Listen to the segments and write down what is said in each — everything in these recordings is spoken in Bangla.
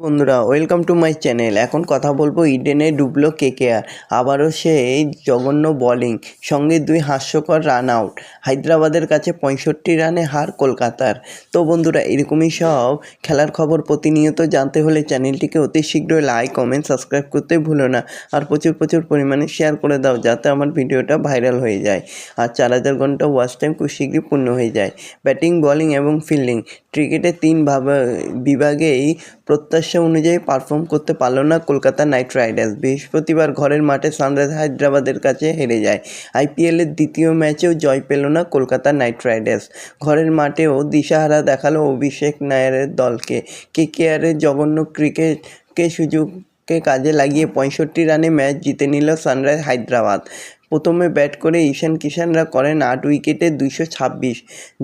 বন্ধুরা ওয়েলকাম টু মাই চ্যানেল। এখন কথা বলবো ইডেনে ডুবলো কেকেআর। আবারও সেই জঘন্য বোলিং সঙ্গে দুই হাস্যকর রান আউট। হায়দ্রাবাদের কাছে 65 রানে হার কলকাতার। তো বন্ধুরা এরকমই সব খেলার খবর প্রতিনিয়ত জানতে হলে চ্যানেলটিকে অতি শীঘ্রই লাইক কমেন্ট সাবস্ক্রাইব করতে ভুলো না। আর প্রচুর পরিমাণে শেয়ার করে দাও যাতে আমার ভিডিওটা ভাইরাল হয়ে যায় আর 4000 ঘন্টা ওয়াচ টাইম খুব শীঘ্রই পূর্ণ হয়ে যায়। ব্যাটিং বোলিং এবং ফিল্ডিং ক্রিকেটে তিন বিভাগেই প্রত্যাশা অনুযায়ী পারফর্ম করতে পারল না কলকাতা নাইট রাইডার্স। বৃহস্পতিবার ঘরের মাঠে সানরাইজ হায়দ্রাবাদের কাছে হেরে যায়। আইপিএলের দ্বিতীয় ম্যাচেও জয় পেল না কলকাতা নাইট রাইডার্স। ঘরের মাঠেও দিশাহারা দেখালো অভিষেক নায়ারের দলকে। কেকেআরের জঘন্য ক্রিকেটকে সুযোগকে কাজে লাগিয়ে 65 রানে ম্যাচ জিতে নিল সানরাইজ হায়দ্রাবাদ। প্রথমে ব্যাট করে ঈশান কিষানরা করেন 8 উইকেটে 226।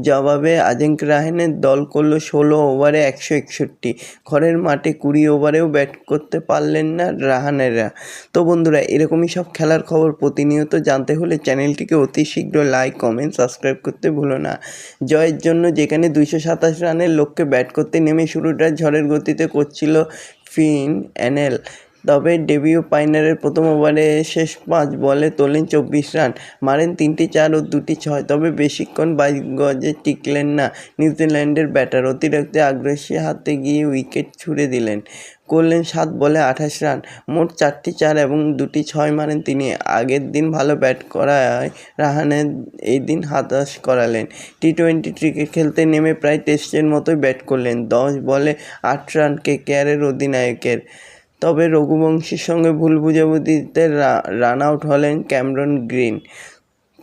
জবাবে আজিঙ্ক্য রাহানের দল করল 16 ওভারে 161। ঘরের মাঠে 20 ওভারেও ব্যাট করতে পারলেন না রাহানেরা। তো বন্ধুরা এরকমই সব খেলার খবর প্রতিনিয়ত জানতে হলে চ্যানেলটিকে অতি শীঘ্র লাইক কমেন্ট সাবস্ক্রাইব করতে ভুলো না। জয়ের জন্য যেখানে 227 রানের লক্ষ্যে ব্যাট করতে নেমে শুরুটা ঝড়ের গতিতে করছিল ফিন অ্যানেল, তবে ডেভিড পাইনারের প্রথম ওভারে শেষ 5 বলে তোলেন 24 রান, মারেন 3টি 4 ও 2টি 6। তবে বেশিক্ষণ 22 গজে টিকলেন না নিউজিল্যান্ডের ব্যাটার। অতিরিক্ত আগ্রাসী হাতে গিয়ে উইকেট ছুড়ে দিলেন। করলেন 7 বলে 28 রান, মোট 4টি 4 এবং 2টি 6 মারেন তিনি। আগের দিন ভালো ব্যাট করায় রাহানে এই দিন হতাশ করালেন। টি-20 ক্রিকেট খেলতে নেমে প্রায় টেস্টের মতোই ব্যাট করলেন। 10 বলে 8 রান কেকেআরের অধিনায়কের। তবে রঘুবংশীর সঙ্গে ভুল বুঝাবুঝিতে রান আউট হলেন ক্যামেরন গ্রিন।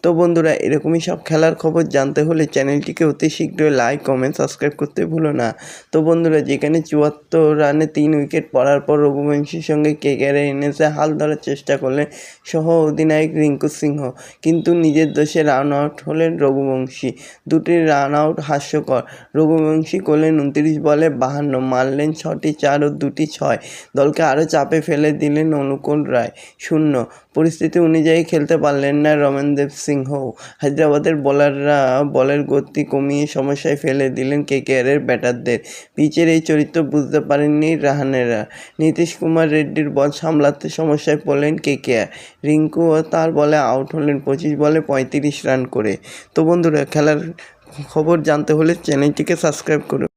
তো বন্ধুরা এরকমই সব খেলার খবর জানতে হলে চ্যানেলটিকে অতি শীঘ্রই লাইক কমেন্ট সাবস্ক্রাইব করতে ভুলো না। তো বন্ধুরা যেখানে 74 রানে 3 উইকেট পড়ার পর রঘুবংশীর সঙ্গে কেকেআরের ইনিংসে হাল ধরার চেষ্টা করলেন সহ অধিনায়ক রিঙ্কু সিংহ, কিন্তু নিজের দোষে রান আউট হলেন রঘুবংশী। 2টি রান আউট হাস্যকর। রঘুবংশী করলেন 29 বলে 52, মারলেন 6টি 4 ও 2টি 6। দলকে আরও চাপে ফেলে দিলেন অনুকূল রায়। 0 পরিস্থিতি অনুযায়ী খেলতে পারলেন না রমনদীপ সিংহ। হায়দ্রাবাদের বোলাররা বলের গতি কমিয়ে সমস্যায় ফেলে দিলেন কেকেআরের ব্যাটারদের। পিচের এই চরিত্র বুঝতে পারেননি রাহানেরা। নীতিশ কুমার রেড্ডির বল সামলাতে সমস্যায় পড়লেন কেকেআর। রিঙ্কু ও তার বলে আউট হলেন 25 বলে 35 রান করে। তো বন্ধুরা খেলার খবর জানতে হলে চ্যানেলটিকে সাবস্ক্রাইব করুন।